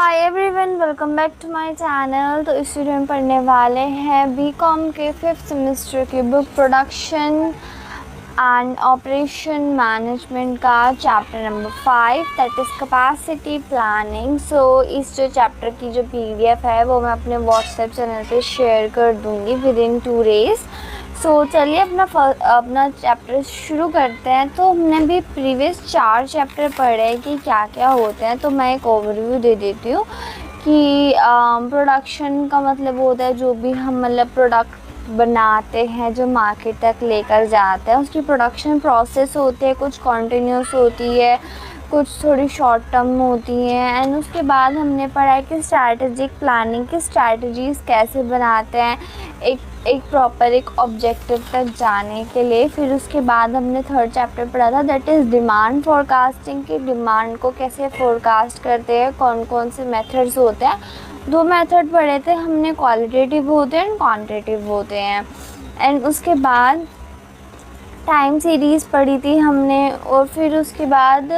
Hi everyone, welcome back to my channel. तो इस video में पढ़ने वाले हैं बीकॉम के 5th सेमेस्टर की book production and operation management का chapter number 5 that is capacity planning. So इस जो चैप्टर की जो पीडीएफ है वो मैं अपने व्हाट्सएप चैनल पे शेयर कर दूँगी विद इन 2 days। सो चलिए अपना चैप्टर शुरू करते हैं। तो हमने भी प्रीवियस 4 चैप्टर पढ़े हैं कि क्या क्या होते हैं। तो मैं एक ओवरव्यू दे देती हूँ कि प्रोडक्शन का मतलब होता है जो भी हम मतलब प्रोडक्ट बनाते हैं जो मार्केट तक लेकर जाते हैं, उसकी प्रोडक्शन प्रोसेस होती है, कुछ कॉन्टीन्यूस होती है, कुछ थोड़ी शॉर्ट टर्म होती हैं। एंड उसके बाद हमने पढ़ा है कि स्ट्रैटेजिक प्लानिंग की स्ट्रैटेजीज़ कैसे बनाते हैं एक प्रॉपर एक ऑब्जेक्टिव तक जाने के लिए। फिर उसके बाद हमने 3rd चैप्टर पढ़ा था दैट इज़ डिमांड फोरकास्टिंग की डिमांड को कैसे फोरकास्ट करते हैं, कौन कौन से मेथड्स होते हैं। 2 मेथड पढ़े थे हमने, क्वालिटेटिव होते हैं एंड क्वांटिटेटिव होते हैं। एंड उसके बाद टाइम सीरीज़ पढ़ी थी हमने। और फिर उसके बाद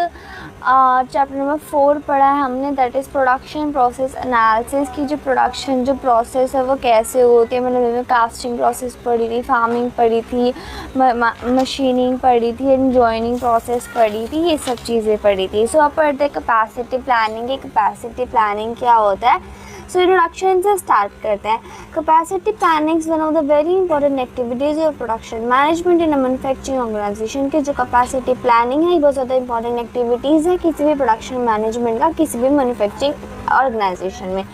चैप्टर नंबर 4 पढ़ा है हमने that is production process analysis की जो प्रोडक्शन जो प्रोसेस है वो कैसे होती है। मतलब कास्टिंग प्रोसेस पढ़ी थी, फार्मिंग पढ़ी थी, मशीनिंग पढ़ी थी एंड जॉइनिंग प्रोसेस पढ़ी थी, ये सब चीज़ें पढ़ी थी। सो अब पढ़ते हैं कैपेसिटी प्लानिंग। कैपेसिटी प्लानिंग क्या होता है। सो इंट्रोडक्शन से स्टार्ट करते हैं। Capacity planning is one of the very important activities of production management in a manufacturing organisation की जो कैपेसिटी प्लानिंग है बहुत ज़्यादा इंपॉर्टेंट एक्टिविटीज़ है किसी भी प्रोडक्शन मैनेजमेंट का किसी भी मैन्युफैक्चरिंग ऑर्गेनाइजेशन में।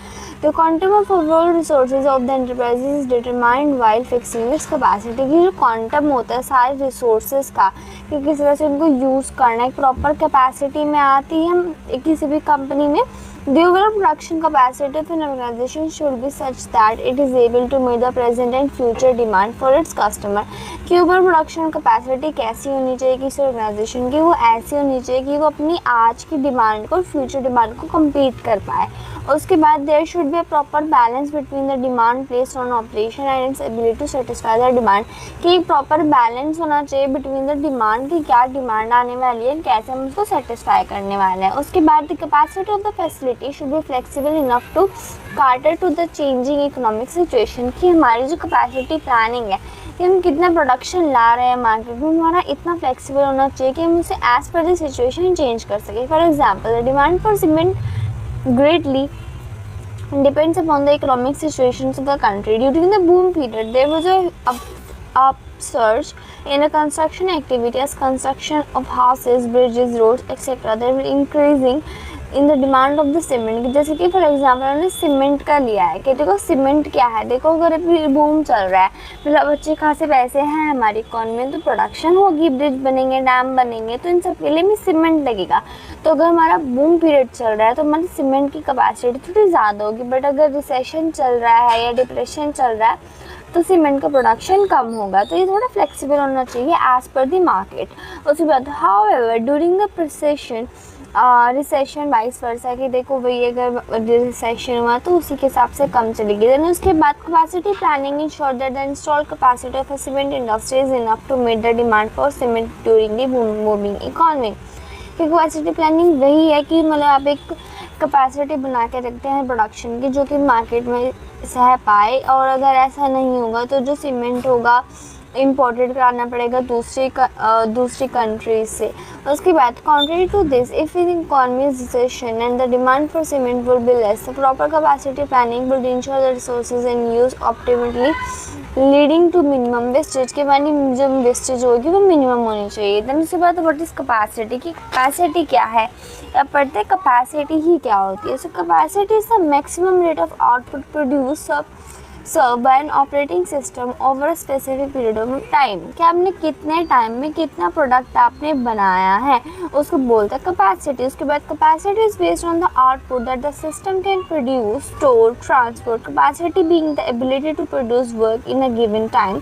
The quantum of overall resources of the enterprise is determined while fixing its capacity की जो क्वांटम होता है सारे रिसोर्सेज का कि किस तरह से उनको यूज़ करना है प्रॉपर कैपेसिटी में आती है। हम किसी भी कंपनी में the overall production capacity of an organization should be such that it is able to meet the present and future demand for its customer। कि ओवर प्रोडक्शन कैपेसिटी कैसी होनी चाहिए किसी ऑर्गेनाइजेशन की, वो ऐसी होनी चाहिए कि वो अपनी आज की डिमांड को फ्यूचर डिमांड को कम्पीट कर पाए। उसके बाद there should be a proper balance between the demand placed on operation and its ability to satisfy the demand कि एक प्रॉपर बैलेंस होना चाहिए बिटवीन द डिमांड की क्या डिमांड आने वाली है कैसे हम उसको सेटिस्फाई करने वाले हैं। उसके बाद the capacity of the facility should be flexible enough to cater to the changing economic situation कि हमारी जो कैपेसिटी प्लानिंग है कि हम कितना प्रोडक्शन ला रहे हैं मार्केट में, हमारा इतना फ्लेक्सिबल होना चाहिए कि हम उसे as per the situation change कर सकें। For example the demand for cement greatly depends upon the economic situations of the country. During the boom period, there was a upsurge in the construction activity as construction of houses, bridges, roads, etc. They were increasing in the demand of the cement. जैसे कि for example हमने cement का लिया है कि देखो cement क्या है, देखो अगर अभी बूम चल रहा है मतलब अच्छे खासे पैसे हैं हमारी इकॉनमी में तो प्रोडक्शन होगी, ब्रिज बनेंगे, डैम बनेंगे, तो इन सब के लिए भी सीमेंट लगेगा। तो अगर हमारा बूम पीरियड चल रहा है तो हमारी सीमेंट की कैपेसिटी थोड़ी ज़्यादा होगी। बट अगर रिसेशन चल रहा है या डिप्रेशन चल रहा है तो सीमेंट का प्रोडक्शन कम होगा। तो ये थोड़ा फ्लेक्सिबल होना चाहिए एज पर द मार्केट। उसके बाद however during the recession vice versa कि देखो भाई अगर रिसेशन हुआ तो उसी के हिसाब से कम चलेगी। देन उसके बाद capacity planning ensure that the installed capacity of a cement industry is enough to meet the demand for cement during the booming economy. Capacity planning वही है कि मतलब आप एक कैपेसिटी बना के रखते हैं प्रोडक्शन की जो कि मार्केट में सह पाए, और अगर ऐसा नहीं होगा तो जो सीमेंट होगा इम्पोर्टेड कराना पड़ेगा दूसरी कंट्रीज से। उसके बाद contrary to this if in economy recession and the demand for cement will be less proper capacity planning will ensure the resources and use optimally leading to minimum wastage के मानी जो wastage होगी वो minimum होनी चाहिए। Then उसके बाद what is capacity की कैपेसिटी क्या है, अब पढ़ते कैपेसिटी ही क्या होती है। So capacity is the maximum rate of output produce serve by an operating system over a specific period of time कि आपने कितने टाइम में कितना प्रोडक्ट आपने बनाया है उसको बोलते हैं कैपेसिटी। उसके बाद capacity is based on the output that the system can produce store transport. Capacity being the ability to produce work in a given time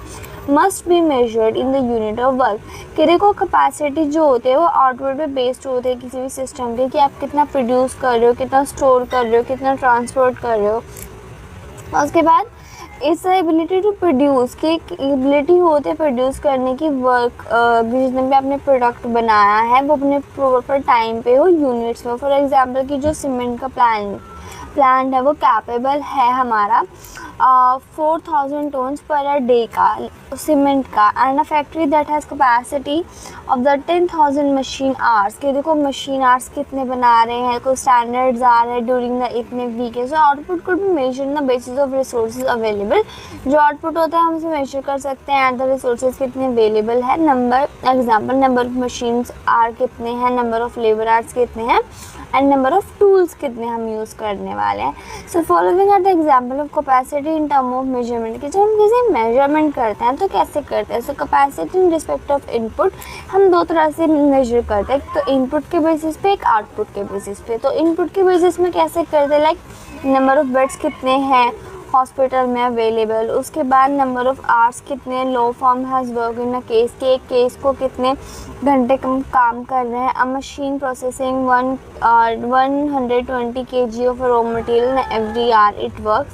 must be measured in the unit of work कि देखो capacity जो होते हैं वो output पे based होते हैं किसी भी सिस्टम के कि आप कितना प्रोड्यूस कर रहे हो, कितना स्टोर कर रहे हो, कितना ट्रांसपोर्ट कर रहे हो। उसके बाद इस एबिलिटी टू प्रोड्यूस की एबिलिटी होती है प्रोड्यूस करने की वर्क जितने भी आपने प्रोडक्ट बनाया है वो अपने प्रॉपर टाइम पे हो यूनिट्स में। फॉर एग्जांपल कि जो सीमेंट का प्लान प्लांट है वो कैपेबल है हमारा 4000 टन्स पर डे का सीमेंट का, and a factory that has capacity of the 10,000 machine hours, कि देखो मशीन आवर्स कितने बना रहे हैं, कोई स्टैंडर्ड्स आ रहे हैं ड्यूरिंग द इतने वीक है। So output could be measure in the basis of resources available, जो आउटपुट होता है हम उसे मेजर कर सकते हैं एट द रिसोर्सेज कितने अवेलेबल है। Number example, number of machines are कितने हैं, नंबर ऑफ लेबर आवर्स कितने हैं, एंड नंबर ऑफ टूल्स कितने हम यूज़ करने वाले हैं। So following are the example of capacity in term of measurement, कि जब हम किसी मेजरमेंट करते हैं तो कैसे करते हैं। So capacity in respect of input हम दो तरह से मेजर करते हैं, तो इनपुट के बेसिस पे, एक आउटपुट के बेसिस पे। तो इनपुट के बेसिस में कैसे करते हैं, लाइक नंबर ऑफ बेड्स कितने हैं हॉस्पिटल में अवेलेबल, उसके बाद नंबर ऑफ आवर्स कितने law form has work in a case, के एक केस को कितने घंटे कम काम कर रहे हैं। अ machine processing 120 kg of raw material every hour it works,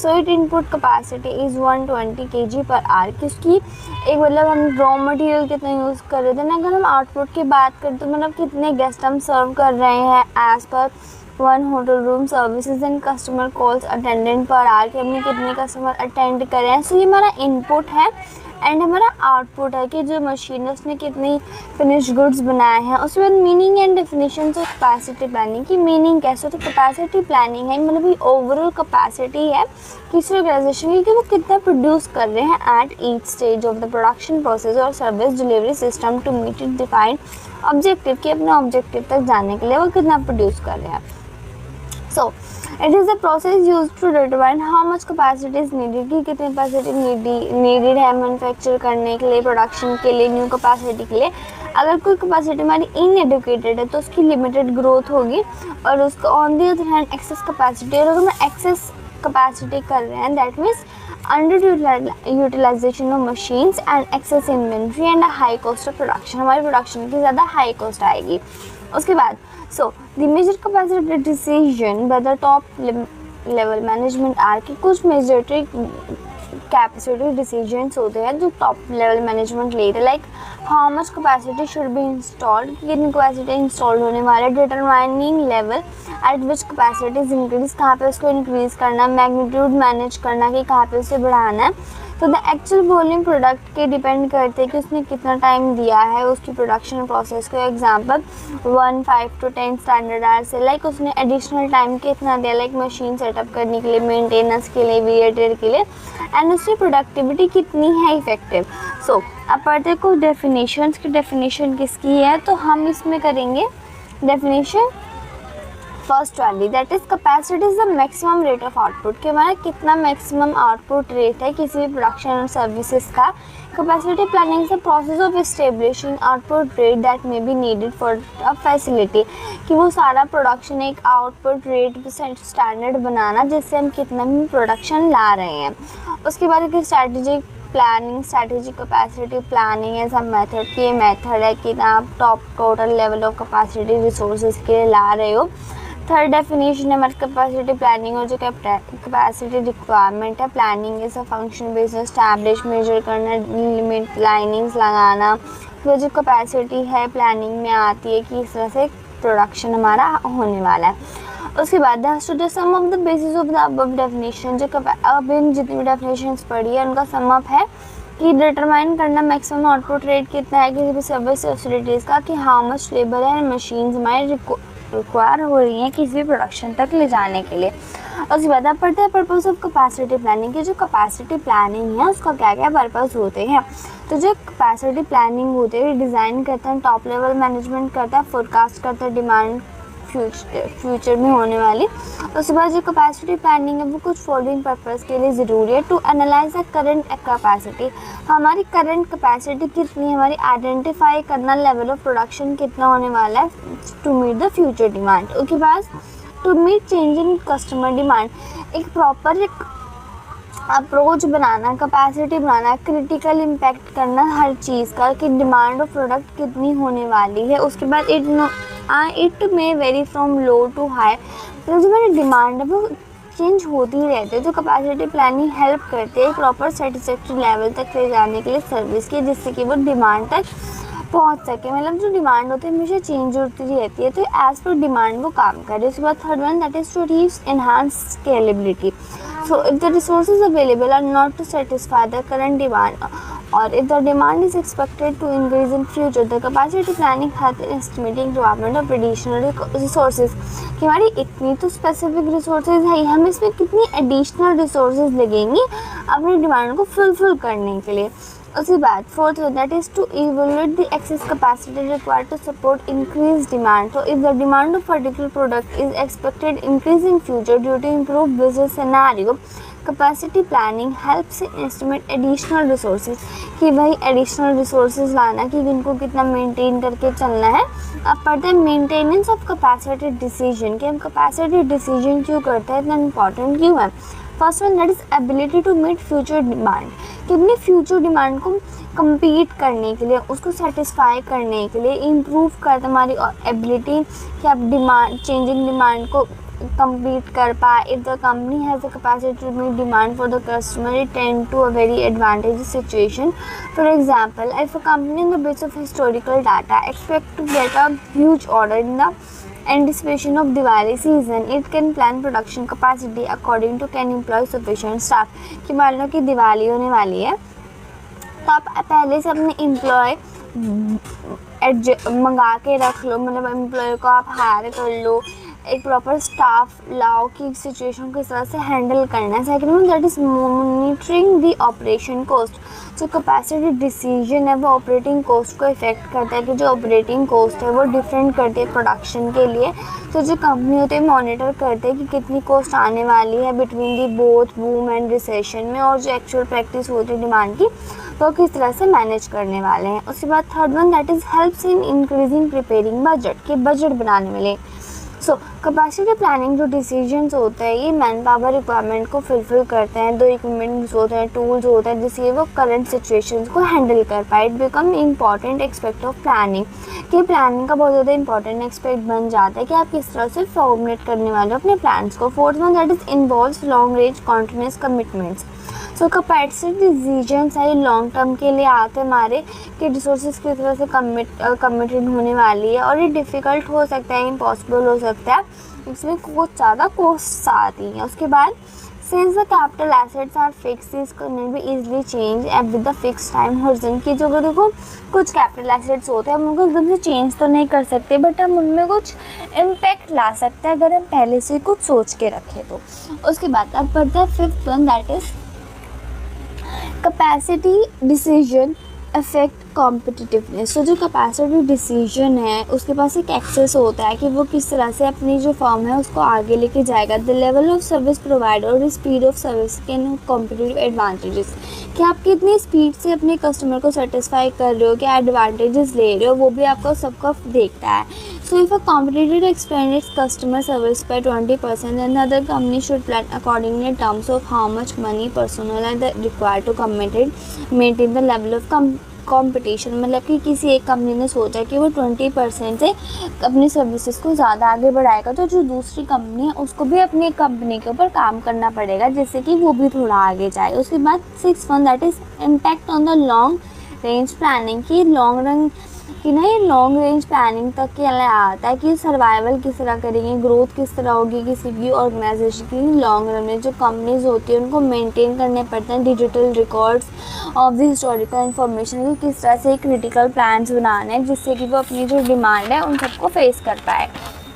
so it input capacity is 120 kg per hour. किसकी, एक मतलब हम रॉ मटेरियल कितना यूज़ कर रहे थे ना। अगर हम आउटपुट की बात करें तो मतलब कितने गेस्ट हम सर्व कर रहे हैं as per 1 hotel room services and customer calls attendant per hour, कि हमने कितने कस्टमर अटेंड करे हैं। सो ये हमारा इनपुट है एंड हमारा आउटपुट है कि जो मशीन है उसने कितनी फिनिश गुड्स बनाए हैं। उसके बाद meaning and definition of capacity planning की मीनिंग कैसे, तो कैपेसिटी प्लानिंग है मतलब ये ओवरऑल कैपेसिटी है किसी ऑर्गेनाइजेशन की कि वो कितना प्रोड्यूस कर रहे हैं at each stage of the production process और service delivery system to meet it defined objective, कि अपने ऑब्जेक्टिव तक जाने के लिए वो कितना प्रोड्यूस कर रहे हैं। So, it is the process used to determine how much capacity is needed, कि कितनी कैपेसिटी needed है मैन्युफैक्चर करने के लिए, प्रोडक्शन के लिए, न्यू कैपेसिटी के लिए। अगर कोई कैपेसिटी हमारी इनएडुकेटेड है तो उसकी लिमिटेड ग्रोथ होगी, और उसको on the other hand excess capacity, और अगर हम एक्सेस कैपेसिटी कर रहे हैं that means under utilisation of machines and excess inventory and high cost of production, हमारी प्रोडक्शन की ज़्यादा हाई कॉस्ट आएगी। उसके बाद so the major capacity decision by the top level management are, की कुछ मेजॉरिटी कैपेसिटी डिसीजंस होते हैं जो टॉप लेवल मैनेजमेंट लेते हैं, like how much capacity should be installed, कितनी कैपेसिटी इंस्टॉल होने वाले, determining level eight which capacity is increase, कहाँ पे उसको इंक्रीज़ करना, मैग्नीट्यूड मैनेज करना कि कहाँ पे उसे बढ़ाना है। तो द एक्चुअल वॉल्यूम प्रोडक्ट के डिपेंड करते हैं कि उसने कितना टाइम दिया है उसकी प्रोडक्शन प्रोसेस को। एग्जांपल 1 5 to 10 स्टैंडर्ड आवर्स है, लाइक उसने एडिशनल टाइम कितना दिया, लाइक मशीन सेटअप करने के लिए, मेंटेनेंस के लिए, वेयर के लिए, एंड उसकी प्रोडक्टिविटी कितनी है इफेक्टिव। सो अब पढ़ते हैं कुछ डेफिनेशंस की। डेफिनेशन किसकी है तो हम इसमें करेंगे डेफिनेशन फर्स्ट वाली, that is capacity is the maximum rate of output, कि हमारा कितना मैक्सिमम आउटपुट रेट है किसी भी प्रोडक्शन और सर्विसेज का। Capacity planning is the process of establishing output rate that may be needed for a facility, कि वो सारा प्रोडक्शन एक आउटपुट रेट स्टैंडर्ड बनाना जिससे हम कितना भी प्रोडक्शन ला रहे हैं। उसके बाद एक strategic planning, strategic capacity planning as a method, कि ये मेथड है कि आप top total level of capacity resources के लिए ला रहे हो। थर्ड डेफिनेशन है हमारी कैपेसिटी प्लानिंग और जो कैपेसिटी रिक्वायरमेंट है। Planning is a function based establish, measure करना, लिमिट लाइनिंग्स लगाना। फिर जो कैपेसिटी है प्लानिंग में आती है कि इस तरह से प्रोडक्शन हमारा होने वाला है। उसके बाद the sum of the basis of the above definition, जो अब इन जितनी भी डेफिनेशंस पढ़ी है उनका सम अप है कि डिटरमाइन करना मैक्सिमम आउटपुट रेट कितना है किसी भी सर्विस फैसिलिटीज़ का, कि how much labour and machines हमारे रिक्वायर हो रही हैं किसी भी प्रोडक्शन तक ले जाने के लिए। उसके बाद आप पढ़ते हैं पर्पस ऑफ कैपेसिटी प्लानिंग, की जो कैपेसिटी प्लानिंग है उसका क्या क्या पर्पस होते हैं। तो जो कैपेसिटी प्लानिंग होती है डिज़ाइन करते हैं, टॉप लेवल मैनेजमेंट करता है, फोरकास्ट करता है डिमांड फ्यूचर में होने वाली। उसके बाद जो कैपेसिटी प्लानिंग है वो कुछ फॉलोइंग पर्पस के लिए ज़रूरी है। To analyse the current capacity, हमारी करंट कैपेसिटी कितनी है, हमारी आइडेंटिफाई करना लेवल ऑफ प्रोडक्शन कितना होने वाला है to meet the future demand. उसके बाद to meet change in customer demand, एक प्रॉपर एक अप्रोच बनाना, कैपेसिटी बनाना, क्रिटिकल इम्पैक्ट करना हर चीज़ का कि डिमांड ऑफ प्रोडक्ट कितनी होने वाली है। उसके बाद it may vary from low to high, तो जो मेरी डिमांड है वो चेंज होती ही रहती है। तो कैपेसिटी प्लानिंग हेल्प करती है प्रॉपर सेटिस्फैक्ट्री लेवल तक ले जाने के लिए सर्विस की, जिससे कि वो डिमांड तक पहुंच सके, मतलब जो डिमांड होती है हमेशा चेंज होती रहती है, तो एज पर डिमांड वो काम करे। उसके बाद third one that is to reach enhance scalability. So if the resources available are not to satisfy the current demand और if the demand is expected to increase in future, the capacity planning help in estimating requirement of additional resources, कि हमारी इतनी तो specific resources है, हम इसमें कितनी additional resources लगेंगी अपनी डिमांड को फुलफिल करने के लिए। उसके बाद fourth that is to evaluate the excess capacity required to support increase demand. तो if the demand of particular product is expected increase in future due to improve business scenario, capacity planning helps in estimate additional resources, कि भाई additional resources लाना कि इनको कितना maintain करके चलना है। अब पढ़ते हैं मेंटेनेंस ऑफ कैपेसिटी डिसीजन, कि हम कैपेसिटी डिसीजन क्यों करते हैं, इतना इंपॉर्टेंट क्यों है। First one that is ability to meet future demand, कि अपनी फ्यूचर डिमांड को कम्पीट करने के लिए, उसको सेटिस्फाई करने के लिए इम्प्रूव करते हमारी एबिलिटी कि आप डिमांड चेंजिंग डिमांड को compete कर पाए। If the company has the capacity to meet demand for the customer, it tend to a very advantageous situation. For example, if a company in the base of historical data expect to get a huge order in the anticipation of Diwali season, it can plan production capacity according to can employ sufficient staff। कि मान लो कि दिवाली होने वाली है तो आप पहले से अपने एम्प्लॉय मंगा के रख लो, मतलब एम्प्लॉय को आप हायर कर लो, एक प्रॉपर स्टाफ लाओ कि सिचुएशन को किस तरह से हैंडल करना है। Second one that is monitoring the operation cost. जो कैपेसिटी डिसीजन है वो ऑपरेटिंग कॉस्ट को इफेक्ट करता है, कि जो ऑपरेटिंग कॉस्ट है वो डिफरेंट करती है प्रोडक्शन के लिए। तो जो कंपनी होती है मॉनिटर करते हैं कि कितनी कॉस्ट आने वाली है between the both boom and recession में, और जो एक्चुअल प्रैक्टिस होती है डिमांड की तो किस तरह से मैनेज करने वाले हैं। उसके बाद third one that is helps in increasing preparing budget, के बजट बनाने वाले। सो कैपेसिटी प्लानिंग जो डिसीजंस होते हैं ये मैन पावर रिक्वायरमेंट को फुलफिल करते हैं। दो इक्विपमेंट्स होते हैं, टूल्स होते हैं जिससे वो करंट सिचुएशंस को हैंडल कर पाए। It become important aspect of planning, कि प्लानिंग का बहुत ज़्यादा इंपॉर्टेंट एस्पेक्ट बन जाता है कि आप किस तरह से फॉर्मुलेट करने वाले हो अपने प्लान्स को। Fourth one that is involves long range continuous commitments. So capacity decisions है लॉन्ग टर्म के लिए आते हैं हमारे, कि रिसोर्सेज किस तरह से कमिटेड होने वाली है, और ये डिफ़िकल्ट हो सकता है, इम्पॉसिबल हो सकता है, इसमें कुछ ज़्यादा कॉस्ट आती हैं। उसके बाद since the capital assets are fix this can be easily change and with the fix time horizon, की जो देखो कुछ कैपिटल एसेट्स होते हैं हम उनको एकदम से चेंज तो नहीं कर सकते, बट हम उनमें कुछ इम्पैक्ट ला सकते हैं अगर हम पहले से कुछ सोच के रखें तो। उसके बाद अब पढ़ते हैं fifth one that is capacity decision affect competitiveness. तो जो कैपेसिटी डिसीजन है उसके पास एक एक्सेस होता है कि वो किस तरह से अपनी जो फॉर्म है उसको आगे लेके जाएगा। The level of service provider और speed of service can competitive advantages, कि आप कितनी स्पीड से अपने कस्टमर को सेटिस्फाई कर रहे हो, क्या एडवांटेजेस ले रहे हो, वो भी आपको सबका देखता है। So if a competitor expands its customer service by 20%, then the other company should plan accordingly in terms of how much money, personnel are required to maintain the level of competition. मतलब कि किसी एक company ने सोचा कि वो 20% से अपनी सर्विसेज को ज़्यादा आगे बढ़ाएगा, तो जो दूसरी कंपनी है उसको भी अपनी कंपनी के ऊपर काम करना पड़ेगा जिससे कि वो भी थोड़ा आगे जाए। उसके बाद six one that is impact on the long range planning, की लॉन्ग रन कि ना ये लॉन्ग रेंज प्लानिंग तक के लिए आता है कि सर्वाइवल किस तरह करेंगे, ग्रोथ किस तरह होगी किसी भी ऑर्गेनाइजेशन की। लॉन्ग रन में जो कंपनीज होती है उनको मेंटेन करने पड़ते हैं digital records of the historical information, कि किस तरह से क्रिटिकल प्लान्स बनाने हैं जिससे कि वो अपनी जो डिमांड है उन सबको फेस कर पाए।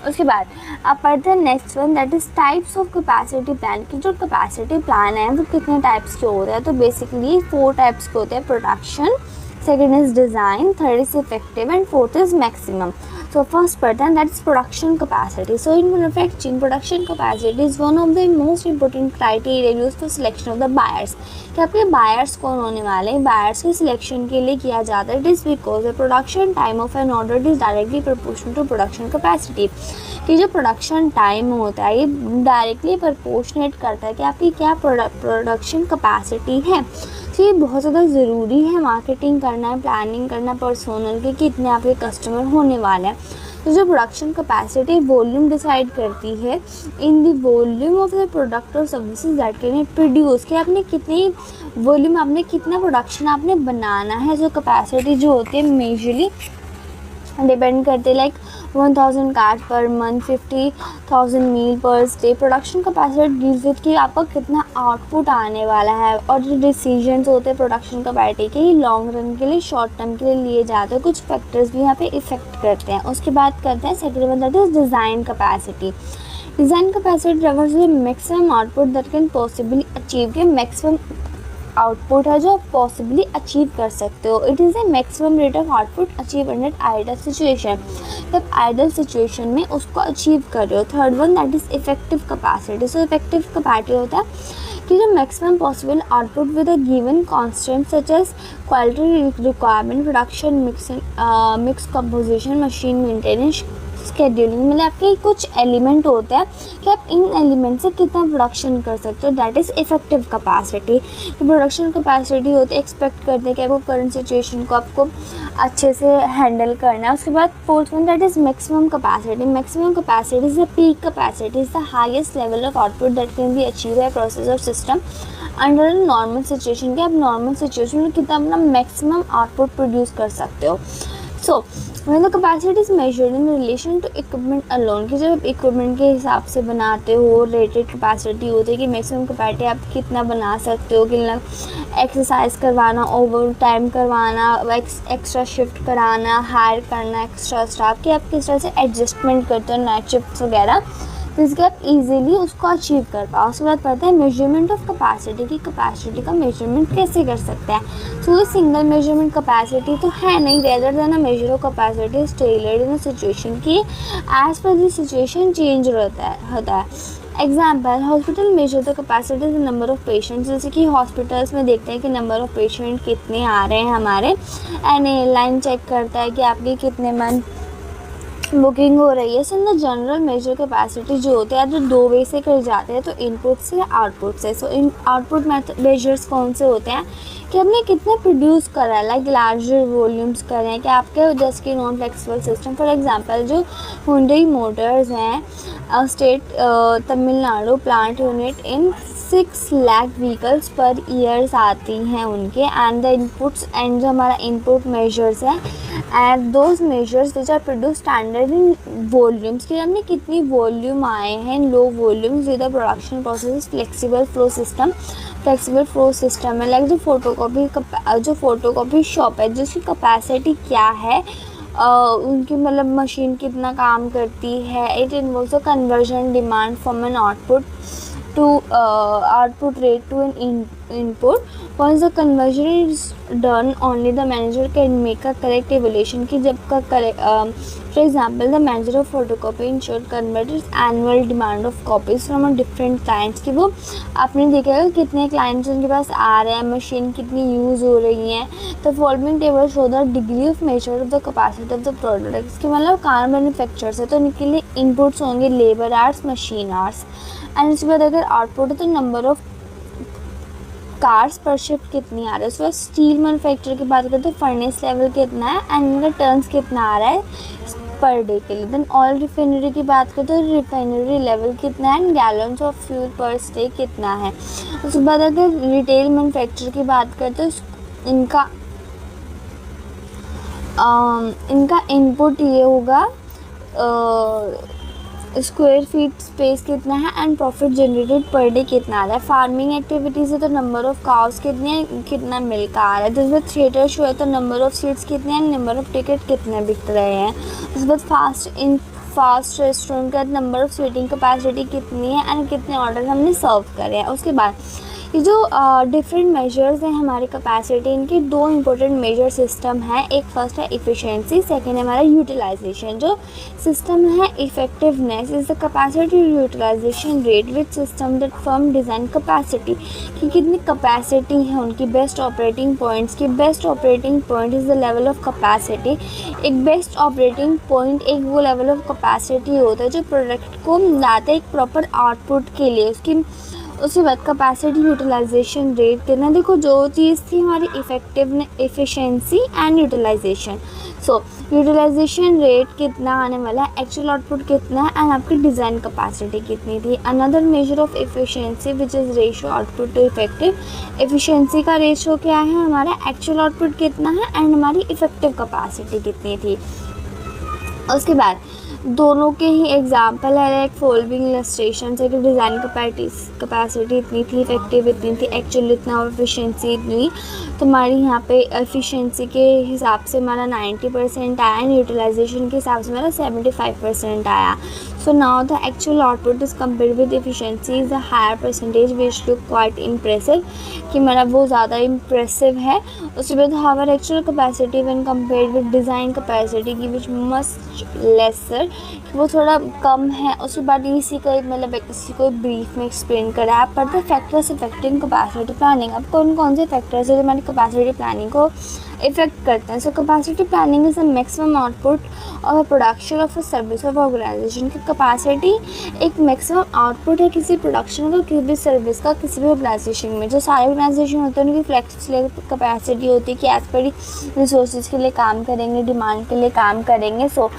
उसके बाद अब पढ़ते हैं next one that is types of capacity plan, की जो कैपेसिटी प्लान है वो कितने टाइप्स के होते हैं। तो बेसिकली 4 टाइप्स के होते हैं, production, second is design, third is effective and fourth is maximum. So first pattern that is production capacity. So in manufacturing, production capacity is one of the most important criteria used for selection of the buyers. कि आपके buyers कौन होने वाले हैं, buyers की selection के लिए किया जाता है। It is because the production time of an order is directly proportional to production capacity. कि जो प्रोडक्शन टाइम होता है ये डायरेक्टली प्रोपोर्शनेट करता है कि आपकी क्या प्रोडक्शन कैपेसिटी है। तो ये बहुत ज़्यादा ज़रूरी है मार्केटिंग करना, प्लानिंग करना पर्सनल के, कितने आपके कस्टमर होने वाले हैं। तो जो प्रोडक्शन कैपेसिटी वॉल्यूम डिसाइड करती है in the volume of the product और सर्विसेज दैट कैन प्रोड्यूस, कि आपने कितनी वॉल्यूम, आपने कितना प्रोडक्शन आपने बनाना है। जो कैपेसिटी जो होती है मेजरली डिपेंड करते like 1000 card per month, 50,000 meal per day. Production capacity deals with कि आपका कितना आउटपुट आने वाला है। और जो डिसीजंस होते हैं प्रोडक्शन कैपेसिटी के, ये लॉन्ग रन के लिए, शॉर्ट टर्म के लिए लिए जाते हैं। कुछ फैक्टर्स भी यहाँ पे इफेक्ट करते हैं। उसके बाद करते हैं second one, that is design capacity. Design capacity refers to maximum output that can possibly achieve, के मैक्सिमम आउटपुट है जो आप पॉसिबली अचीव कर सकते हो। It is a maximum rate of output achieve in at ideal situation, जब ideal situation में उसको अचीव कर रहे हो। Third one, that is effective capacity. So effective capacity होता है कि जो maximum possible output with a given constant such as quality requirement, production mix composition, machine maintenance, scheduling. मतलब आपके कुछ एलिमेंट होते हैं कि आप इन एलिमेंट से कितना प्रोडक्शन कर सकते हो, that is effective capacity. Production capacity होती है एक्सपेक्ट करते हैं कि आपको करंट सिचुएशन को आपको अच्छे से हैंडल करना है। उसके बाद fourth one, that is maximum capacity. Maximum capacity is the peak capacity, is the highest level of output that can be achieve by process और सिस्टम अंडर नॉर्मल सिचुएशन। के आप नॉर्मल सिचुएशन में कितना अपना मैक्सिमम आउटपुट प्रोड्यूस कर सकते हो। सो when the capacity is measured in relation to equipment alone, कि जब इक्विपमेंट के हिसाब से बनाते हो, रेटेड कैपेसिटी होती है कि मैक्सिमम कैपेसिटी आप कितना बना सकते हो, कितना एक्सरसाइज करवाना, ओवर टाइम करवाना, एक्स्ट्रा शिफ्ट कराना, हायर करना एक्स्ट्रा स्टाफ, कि आप किस तरह से एडजस्टमेंट करते हो नाइट शिफ्ट वगैरह, जिसके आप इजीली उसको अचीव कर पाओ। उसके बाद पढ़ते हैं मेजरमेंट ऑफ कैपेसिटी, की कैपेसिटी का मेजरमेंट कैसे कर सकते हैं। सो ये सिंगल मेजरमेंट कैपेसिटी तो है नहीं, rather than a measure of capacity is tailored in a situation की as per the situation change होता है। Example, hospital measure the capacity the number of patients, जैसे कि हॉस्पिटल्स में देखते हैं कि नंबर ऑफ पेशेंट कितने आ रहे हैं हमारे, एंड एयरलाइन चेक करता है कि आपकी कितने मंथ बुकिंग हो रही है। So in the general measure capacity जो होते हैं तो दो वे से कर जाते हैं, तो इनपुट से या आउटपुट से। सो इन आउटपुट मेजर्स कौन से होते हैं कि हमने कितना प्रोड्यूस करा है, लाइक लार्जर वॉल्यूम्स करें हैं कि आपके जस्ट की non flexible system. For example जो हुंडई मोटर्स हैं state Tamil Nadu plant unit in 6 lakh vehicles per years आती हैं उनके, एंड द इनपुट्स एंड जो हमारा इनपुट मेजर्स हैं and those measures which are produce standard in volumes, कि हमने कितनी वॉल्यूम आए हैं, low volumes with the production process flexible flow system. Flexible flow system है लाइक जो फोटोकॉपी शॉप है जिसकी कैपेसिटी क्या है, उनकी मतलब मशीन कितना काम करती है। It involves a conversion demand from an output to output rate to an input. Once the conversion is done, only the manager can make a correct evaluation कि जब का correct for example the manager of photocopy ensured converted annual demand of copies from a different clients, कि वो आपने देखा कितने clients उनके पास आ रहे हैं, मशीन कितनी यूज़ हो रही हैं। तो following table show the degree of measure of the capacity of the product, इसके मतलब कार मैन्युफैक्चरर्स है तो इनके लिए इनपुट्स होंगे labour hours, machine hours, and इसके बाद अगर आउटपुट है तो नंबर ऑफ कार्स पर शिफ्ट कितनी आ रही है। उसके बाद स्टील मैन्युफैक्चर की बात करें तो फर्नेस लेवल कितना है एंड इनका टर्न्स कितना आ रहा है पर डे के लिए। देन ऑयल रिफाइनरी की बात करें तो रिफाइनरी लेवल कितना है and gallons of fuel per day कितना है। उसके बाद अगर रिटेल मैन्युफैक्चर की बात करें तो इनका इनपुट ये होगा स्क्वायर फीट स्पेस कितना है and profit generated per day कितना आ रहा है। फार्मिंग एक्टिविटीज़ है तो नंबर ऑफ काउस कितने हैं, कितना मिल्क आ रहा है। जिसमें थिएटर शो है तो नंबर ऑफ सीट्स कितने हैं, नंबर ऑफ टिकट कितने बिक रहे हैं। उसके बाद फास्ट रेस्टोरेंट का नंबर ऑफ सीटिंग कैपेसिटी कितनी है एंड कितने ऑर्डर हमने सर्व करे हैं। उसके बाद ये जो डिफरेंट मेजर्स हैं हमारी कैपेसिटी, इनके दो इंपॉर्टेंट मेजर सिस्टम हैं। एक फर्स्ट है इफ़िशेंसी, सेकेंड है हमारा यूटिलाइजेशन। जो सिस्टम है effectiveness is the capacity utilisation rate which system that firm design capacity, कि कितनी कैपेसिटी है उनकी बेस्ट ऑपरेटिंग पॉइंट्स की। Best operating point is the level of capacity. एक बेस्ट ऑपरेटिंग पॉइंट एक वो लेवल ऑफ कैपेसिटी होता है जो प्रोडक्ट को लाता है एक प्रॉपर आउटपुट के लिए, उसके बाद कैपेसिटी यूटिलाइजेशन रेट कितना, देखो जो चीज़ थी हमारी efficiency and utilisation. So utilisation rate कितना आने वाला है, एक्चुअल आउटपुट कितना है, एंड आपकी डिज़ाइन कैपेसिटी कितनी थी। Another measure of efficiency which is ratio output to effective. Efficiency का रेशियो क्या है हमारा, एक्चुअल आउटपुट कितना है एंड हमारी इफेक्टिव कैपेसिटी कितनी थी। उसके बाद दोनों के ही एग्जाम्पल है लाइक फॉलोइंग इलस्ट्रेशन है कि डिज़ाइन कैपेसिटी इतनी थी, इफेक्टिव इतनी थी, एक्चुअल इतना और एफिशिएंसी इतनी। तो हमारी यहाँ पे एफिशिएंसी के हिसाब से हमारा 90% आया एंड यूटिलाइजेशन के हिसाब से हमारा 75% आया। So now the actual output is compared with efficiency is a higher percentage which look quite impressive, कि हमारा वो ज़्यादा इम्प्रेसिव है। उसके बाद however actual capacity when compared with design capacity की विच मस्ट लेसर, वो थोड़ा कम है। उसके बाद इसी का मतलब इसी को ब्रीफ में एक्सप्लेन करा है। पर the factors affecting capacity planning, अब कौन कौन से फैक्टर्स है जो हमारी कैपेसिटी प्लानिंग को इफेक्ट करते हैं। So capacity planning is a maximum output और production of a service of organisation की कैपेसिटी एक मैक्सिमम आउटपुट है किसी प्रोडक्शन का, किसी भी सर्विस का, किसी भी ऑर्गेनाइजेशन में। जो सारे ऑर्गेनाइजेशन होते हैं उनकी फ्लेक्सिबल कैपेसिटी होती है कि एज पर रिसोर्सेज के लिए काम करेंगे, डिमांड के लिए काम करेंगे। So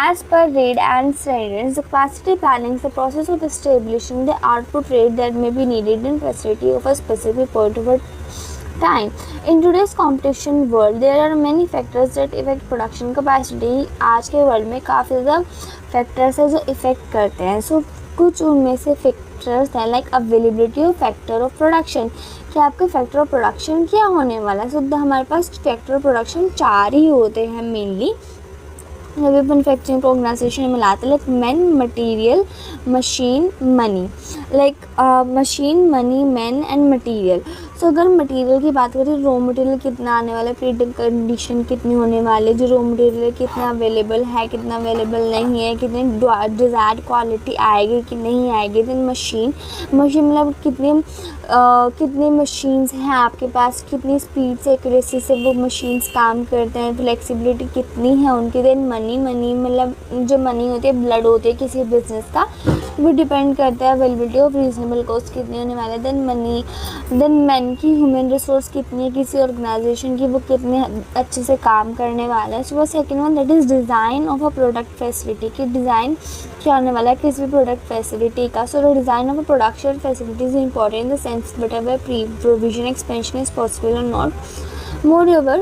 as per rate and standards capacity planning the process of establishing the output rate that may be needed in facility of a specific point of time. In today's competition world, there are many factors that affect production capacity. आज के world में काफ़ी ज़्यादा factors है जो effect करते हैं। सो कुछ उनमें से फैक्टर्स हैं like availability of factor of production, कि आपका फैक्टर ऑफ प्रोडक्शन क्या होने वाला है। सो हमारे पास फैक्टर ऑफ प्रोडक्शन 4 ही होते हैं मेनली जब मैन्युफैक्चरिंग ऑर्गेनाइजेशन में लाते हैं, like man, material, machine, money. Like machine, money, man and material. So अगर मटेरियल की बात करें, रॉ मटेरियल कितना आने वाला है, प्री कंडीशन कितनी होने वाली है, जो रॉ मटेरियल कितना अवेलेबल है, कितना अवेलेबल नहीं है, कितनी डिज़ायर्ड क्वालिटी आएगी कि नहीं आएगी। देन मशीन मतलब कितनी मशीन्स हैं आपके पास, कितनी स्पीड से, एक्यूरेसी से वो मशीन्स काम करते हैं, फ्लेक्सिबिलिटी कितनी है उनकी। देन मनी मतलब जो मनी होती है, ब्लड होती है किसी बिजनेस का, वो डिपेंड करता है अवेलेबिलिटी ऑफ रीजनेबल कॉस्ट कितनी होने वाला है। देन मैन की ह्यूमन रिसोर्स कितनी है किसी ऑर्गेनाइजेशन की, वो कितने अच्छे से काम करने वाला है। सो वो second one that is design of a product facility, कि डिज़ाइन क्या होने वाला है किसी भी प्रोडक्ट फैसिलिटी का। So the design of a production facility is important in the sense whatever provision expansion is possible or not. Moreover,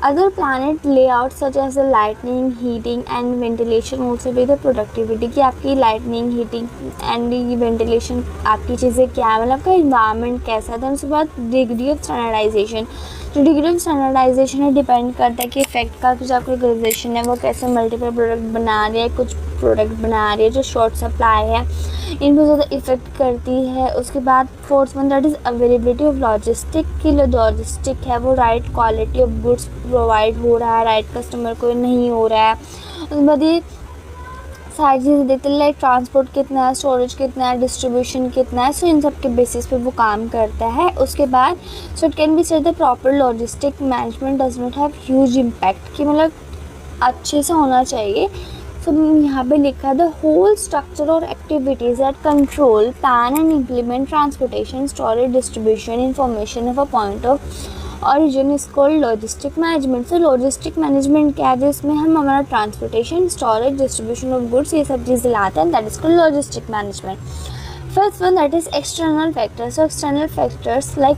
other planet layouts such as the lighting, heating and ventilation also be the productivity, कि आपकी lightning, heating and ventilation आपकी चीज़ें क्या है, मतलब आपका environment कैसा था। उसके बाद डिग्री ऑफ स्टैंडर्डाइजेशन, जो डिग्री ऑफ स्टैंडर्डाइजेशन है डिपेंड करता है कि इफेक्ट का जो आपकी ऑर्गेनाइजेशन है वो कैसे मल्टीपल प्रोडक्ट बना रही है, कुछ प्रोडक्ट बना रही है जो शॉर्ट सप्लाई है, इनको ज़्यादा इफेक्ट करती है। उसके बाद fourth one that is availability of logistic, की लॉजिस्टिक है वो right quality of goods provide हो रहा है, राइट कस्टमर को नहीं हो रहा है। उसके बाद ये सारी चीज़ें देखते हैं लाइक ट्रांसपोर्ट कितना है, स्टोरेज कितना है, डिस्ट्रीब्यूशन कितना है। सो इन सब के बेसिस पे वो काम करता है। उसके बाद so it can be said the proper logistic management does not have huge impact, कि मतलब अच्छे से होना चाहिए। सो यहाँ पे लिखा है द होल स्ट्रक्चर और activities that control, plan and implement transportation, storage, distribution, information of a point of origin is called logistic management. So logistic management क्या है, जिसमें हम हमारा transportation, storage, distribution of goods ये सब चीज़ें लाते हैं, that is called logistic management. First one that is external factors. So external factors like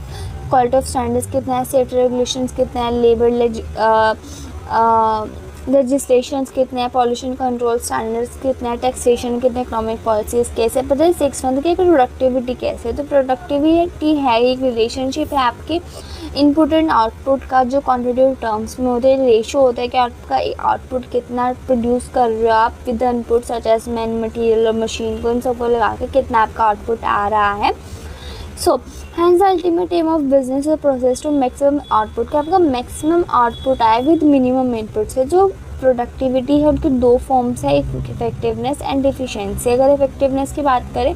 quality of standards कितना है, सेफ्टी रेगुलेशंस कितना है, लेबर लेजिस्लेशंस कितने हैं, पॉल्यूशन कंट्रोल स्टैंडर्ड्स कितने हैं, टैक्सेशन कितने, इकोनॉमिक पॉलिसीज़ कैसे। पता है सिक्स मंथ की प्रोडक्टिविटी कैसे। तो प्रोडक्टिविटी है एक रिलेशनशिप है आपके इनपुट एंड आउटपुट का, जो क्वान्टिटेटिव टर्म्स में होते हैं। रेशो होता है कि आपका आउटपुट कितना प्रोड्यूस कर रहे हो आप with input such as man, material और मशीन को, इन सबको लगा के कितना आपका आउटपुट आ रहा है। So hence ultimate aim of business process to maximum output, का आपका मैक्सिमम आउटपुट आए विद मिनिमम इनपुट से। जो प्रोडक्टिविटी है उनकी दो फॉर्म्स है, इफेक्टिवनेस एंड एफिशिएंसी। अगर इफेक्टिवनेस की बात करें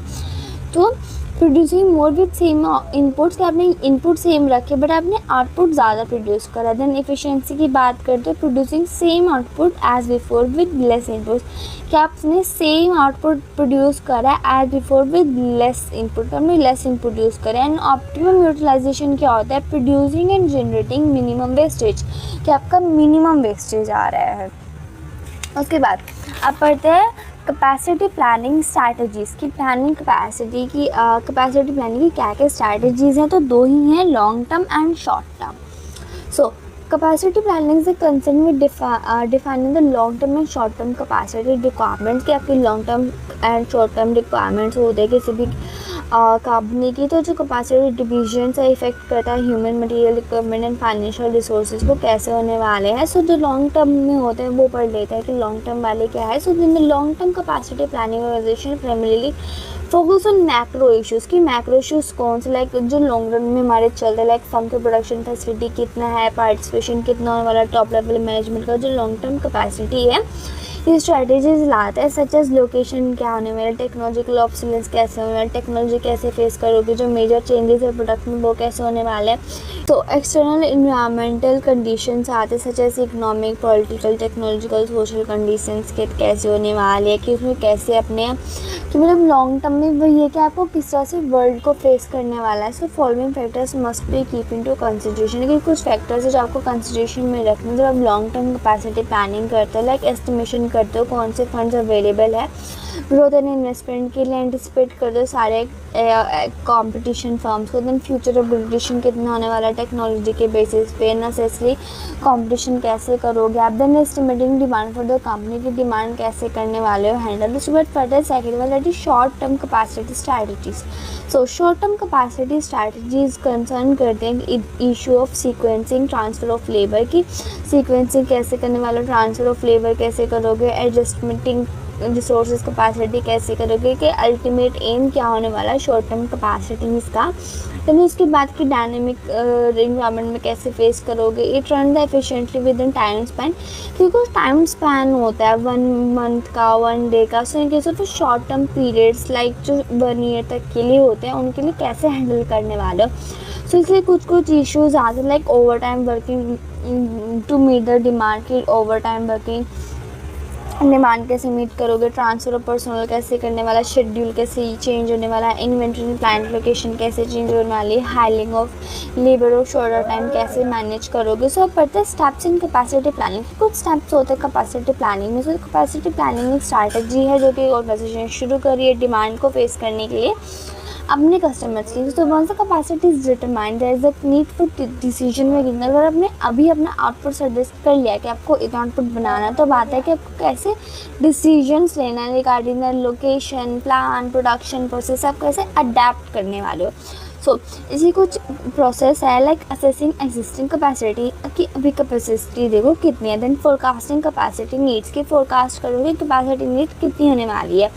तो producing more with same inputs, कि आपने इनपुट सेम रखे बट आपने आउटपुट ज़्यादा प्रोड्यूस करा। देन एफिशिएंसी की बात करते हैं, producing same output as before with less inputs, कि आपने सेम आउटपुट प्रोड्यूस करा as before with less input, आपने लेस इनपुट यूज़ करें। एंड ऑप्टिमम यूटिलाइजेशन क्या होता है, producing and generating minimum wastage, कि आपका मिनिमम वेस्टेज आ रहा है। उसके बाद अब पढ़ते हैं कैपेसिटी प्लानिंग स्ट्रैटेजीज़ की। कैपेसिटी प्लानिंग की क्या क्या स्ट्रैटेजीज़ हैं, तो दो ही हैं, long term and short term. So capacity planning से कंसर्न में defining the long term and short term capacity requirements, कि आपकी long term and short term requirements होते हैं किसी भी कंपनी की। तो जो कैपेसिटी डिवीजन से इफेक्ट करता है human material equipment and financial resources वो कैसे होने वाले हैं। सो जो लॉन्ग टर्म में होते हैं वो पढ़ लेते हैं कि लॉन्ग टर्म वाले क्या है। So in long term capacity planning organisation primarily focus on macro issues, की मैक्रो इश्यूज़ कौन से, लाइक जो लॉन्ग रन में हमारे चलते हैं, लाइक फर्म के प्रोडक्शन फैसिलिटी कितना है, पार्टिसिपेशन कितना होने वाला, टॉप लेवल मैनेजमेंट का जो लॉन्ग टर्म कैपेसिटी है, ये स्ट्रैटेजीज लाते हैं सच एज लोकेशन क्या होने वाला, टेक्नोलॉजिकल ऑब्सोलेंस कैसे होने वाला, टेक्नोलॉजी कैसे फेस करोगे, जो मेजर चेंजेस है प्रोडक्ट में वो कैसे होने वाले हैं। तो एक्सटर्नल इन्वायरमेंटल कंडीशंस आते हैं such as economic, political, technological, social conditions के कैसे होने वाले हैं, कि उसमें कैसे अपने, कि मतलब लॉन्ग टर्म में वही है कि आपको किस तरह से वर्ल्ड को फेस करने वाला है। So following factors must be keep into consideration, कि कुछ फैक्टर्स है जो आपको कंसिडरेशन में रखना जब आप लॉन्ग टर्म कैपेसिटी प्लानिंग करते हो, लाइक एस्टिमेशन करते हो कौन से फंड्स अवेलेबल है, ग्रोथ एंड इन्वेस्टमेंट के लिए एंटिसिपेट कर दो सारे कंपटीशन फर्म्स को, देन फ्यूचर ऑफ कंपटीशन कितना होने वाला है टेक्नोलॉजी के बेसिस पे, नेसेसरी कंपटीशन कैसे करोगे आप, then estimating demand for the company की डिमांड कैसे करने वाले हो हैंडल। उसके बाद फर्दर सेकेंड वाला that is short term capacity strategies. So short term capacity strategies concern करते हैं issue of sequencing, transfer of labour की, सीक्वेंसिंग कैसे करने वाले हो, ट्रांसफ़र ऑफ लेबर कैसे करोगे, एडजस्टमेंटिंग रिसोर्सेज कैपेसिटी कैसे करोगे, कि अल्टीमेट एम क्या होने वाला है शॉर्ट टर्म कैपेसिटीज़ का। फिर उसके बाद की डायनेमिक इन्वायरमेंट में कैसे फेस करोगे, it run the efficiently with in time span, क्योंकि टाइम स्पैन होता है 1 मंथ का, 1 डे का। सो इनके सिर्फ शॉर्ट टर्म पीरियड्स लाइक जो 1 ईयर तक के लिए होते हैं उनके लिए कैसे हैंडल करने वाले हो। सो इसलिए कुछ इश्यूज़ आते हैं like over time working to meet the demand, की ओवर टाइम वर्किंग डिमांड कैसे मीट करोगे, ट्रांसफ़र ऑफ पर्सनल कैसे करने वाला, शेड्यूल कैसे चेंज होने वाला है, इन्वेंट्री प्लांट लोकेशन कैसे चेंज होने वाली है, हायरिंग ऑफ लेबर और शॉर्टर टाइम कैसे मैनेज करोगे। सो अब पढ़ते हैं स्टेप्स इन कैपेसिटी प्लानिंग। कुछ स्टेप्स होते हैं कैपेसिटी प्लानिंग में। सो कैपेसिटी प्लानिंग एक स्ट्रैटेजी है जो कि ऑर्गेनाइजेशन शुरू करी है डिमांड को फेस करने के लिए अपने कस्टमर्स की। तो once capacity is determined, there is a need for decision making. अगर आपने अभी अपना आउटपुट सजेस्ट कर लिया कि आपको इतना आउटपुट बनाना है, तो बात है कि आपको कैसे डिसीजंस लेना है regarding the location, plan, production process, आप कैसे अडेप्ट करने वाले हो। सो इसी कुछ प्रोसेस है लाइक असेसिंग एग्जिस्टिंग कैपेसिटी, कि अभी कैपेसिटी देखो कितनी है, देन फोरकास्टिंग कैपेसिटी नीड्स, की फोरकास्ट करोगे कैपेसिटी नीड कितनी होने वाली है।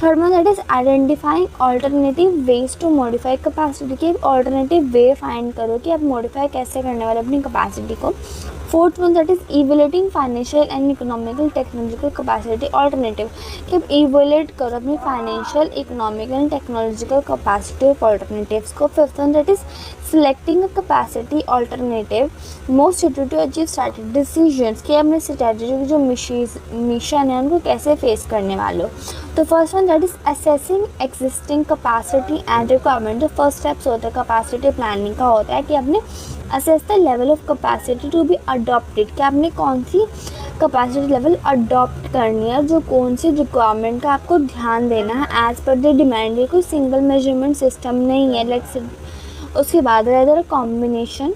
Third one that is identifying alternative ways to modify capacity, की एक ऑल्टरनेटिव वे फाइंड करो कि आप मॉडिफाई कैसे करने वाले अपनी कैपेसिटी को। Fourth one that is evaluating financial and economical technological capacity alternative, कि आप इवेल्युएट करो अपनी financial, economical and technological capacity of alternatives को। Fifth one that is selecting a capacity alternative most suited to achieve strategic decisions, कि अपने strategic जो mission है उनको कैसे फेस करने वाले हो। तो first one that is assessing existing capacity and requirement. जो फर्स्ट स्टेप्स होता है कैपेसिटी प्लानिंग का होता है कि आपने assess the level of capacity to be adopted, कि आपने कौन सी कैपेसिटी लेवल अडॉप्ट करनी है, जो कौन सी रिक्वायरमेंट का आपको ध्यान देना है एज पर द डिमांड। ये कोई सिंगल मेजरमेंट सिस्टम नहीं है लाइक। उसके बाद रहता कॉम्बिनेशन,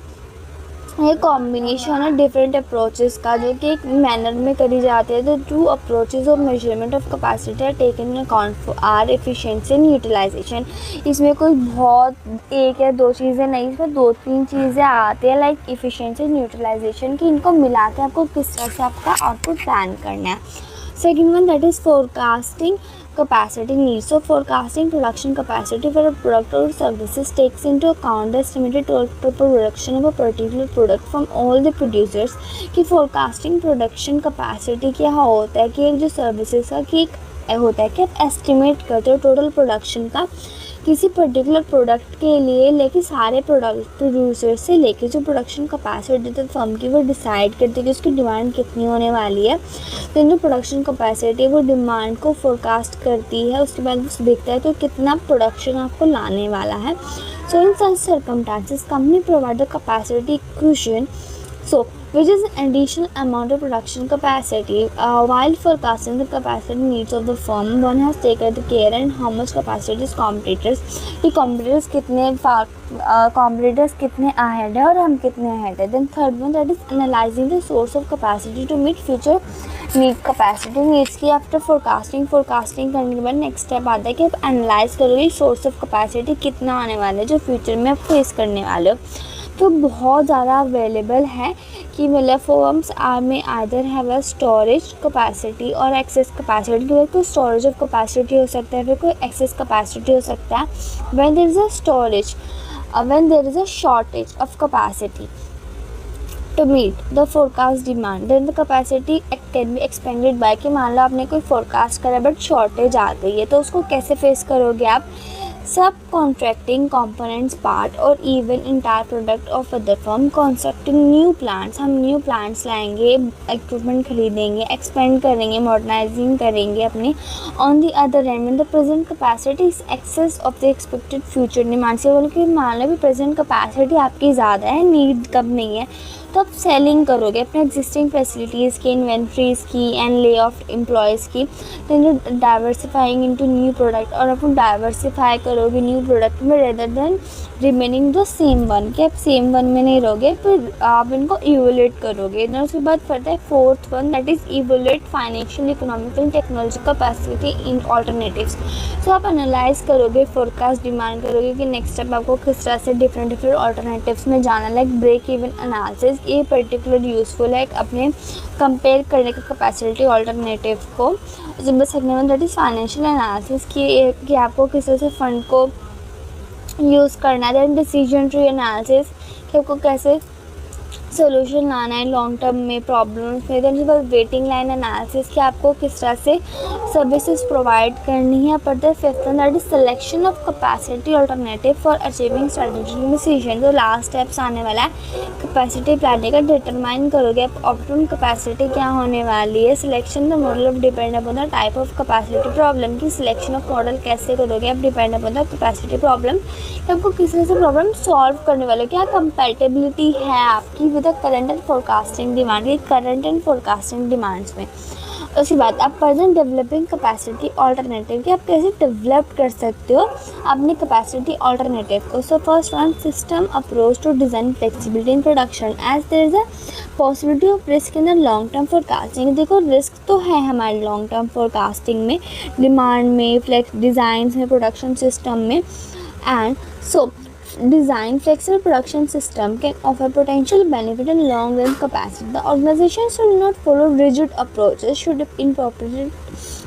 ये कॉम्बिनेशन है डिफरेंट अप्रोचेस का जो कि एक मैनर में करी जाती है। तो 2 approaches of measurement of capacity are taken in account for are efficiency and utilisation. इसमें कोई बहुत एक या 2 चीज़ें नहीं, इसमें 2-3 चीज़ें आती हैं लाइक एफिशिएंसी एंड यूटिलाइजेशन की, इनको मिला के आपको किस तरह से आपका आउटपुट प्लान करना है। Second one that is forecasting capacity needs. So forecasting production capacity for a product or services takes into account the estimated total production of a particular product from all the producers. कि forecasting production capacity क्या होता है कि एक जो services का कि एक होता है कि आप एस्टिमेट करते हो टोटल प्रोडक्शन का किसी पर्टिकुलर प्रोडक्ट के लिए लेके सारे प्रोडक्ट प्रोड्यूसर से लेके जो प्रोडक्शन कैपेसिटी तो फर्म की वो डिसाइड करती है कि उसकी डिमांड कितनी होने वाली है। तो जो प्रोडक्शन कैपेसिटी वो डिमांड को फोरकास्ट करती है, उसके बाद वो देखता है कि कितना प्रोडक्शन आपको लाने वाला है। So in such circumstances company provide the capacity equation which is an additional amount of production capacity. While forecasting the capacity needs of the firm, one has taken the care and how much capacity is competitors, कि competitors कितने ahead है और हम कितने ahead है. Then third one, that is analyzing the source of capacity to meet future need capacity needs की after forecasting करने के बाद नेक्स्ट स्टेप आता है कि आप एनालाइज करोगे सोर्स ऑफ कैपेसिटी कितना आने वाला है जो फ्यूचर में आप फेस करने वाले हो। तो बहुत ज़्यादा अवेलेबल है कि मतलब फर्म्स में either have a storage capacity और एक्सेस कैपेसिटी, कोई स्टोरेज ऑफ कैपेसिटी हो सकता है, फिर कोई एक्सेस कैपेसिटी हो सकता है। When there is a storage, when there is a shortage of capacity to meet the forecast demand, then the capacity can be expanded by, कि मान लो आपने कोई फोरकास्ट करा बट शॉर्टेज आ गई है, तो उसको कैसे फेस करोगे आप? सब कॉन्ट्रैक्टिंग कंपोनेंट्स पार्ट और even entire product of other firm, constructing new plants, हम न्यू प्लांट्स लाएंगे, इक्विपमेंट खरीदेंगे, एक्सपेंड करेंगे, मॉडर्नाइजिंग करेंगे अपनी। On the other end when the present capacity is excess of the expected future demand, से बोल के मान लो भी प्रेजेंट कैपेसिटी आपकी ज़्यादा है, नीड कब नहीं है, तो आप सेलिंग करोगे अपने एग्जिस्टिंग फैसिलिटीज़ की, इन्वेंट्रीज़ की एंड ले ऑफ एम्प्लॉयज़ की। Then diversifying into new product, और आप डाइवर्सिफाई करोगे न्यू प्रोडक्ट में rather than remaining the same one, कि आप सेम वन में नहीं रहोगे, फिर आप इनको इवोल्यूट करोगे। देन उसके बाद पड़ता है fourth one, that is evaluate financial, economical, technological capacity in alternatives. So आप एनालाइज करोगे, फोरकास्ट डिमांड करोगे कि नेक्स्ट स्टेप आपको किस तरह से डिफरेंट ऑल्टरनेटिव्स में जाना, लाइक ब्रेक इवन एनालिसिस, ये पर्टिकुलर यूज़फुल है अपने कंपेयर करने का कैपेसिटी ऑल्टरनेटिव को। Second one that is financial analysis, कि आपको किस तरह से फंड को यूज़ करना है। देन डिसीजन ट्री एनालिसिस, कि आपको कैसे सोल्यूशन लाना है लॉन्ग टर्म में प्रॉब्लम्स में। देन वेटिंग लाइन एनालिसिस, कि आपको किस तरह से सर्विसेज प्रोवाइड करनी है। पर the fifth one that is selection of capacity alternative for achieving strategic decision. तो लास्ट स्टेप्स आने वाला है कैपेसिटी प्लानिंग का, डिटरमाइन करोगे आप ऑप्टिमम कैपेसिटी क्या होने वाली है। Selection the model of depend upon the type of capacity problem, की सिलेक्शन ऑफ मॉडल कैसे करोगे आप depend upon the capacity problem, आपको किस तरह से प्रॉब्लम सॉल्व करने वाले हो, क्या कंपैटिबिलिटी है आपकी with the current and forecasting demand, ये करंट एंड फोरकास्टिंग डिमांड्स में। उसके बाद आप प्रेजेंट डेवलपिंग कैपेसिटी ऑल्टरनेटिव, कि आप कैसे डेवलप कर सकते हो अपनी कैपेसिटी ऑल्टरनेटिव को। So first one, system approach to design flexibility in production as there is a possibility of risk in the long term forecasting. देखो रिस्क तो है हमारे लॉन्ग टर्म फोरकास्टिंग में, डिमांड में, फ्लेक्स डिज़ाइन में, production system में। And so design flexible production system can offer potential benefit and long range capacity. The organization should not follow rigid approaches, should incorporate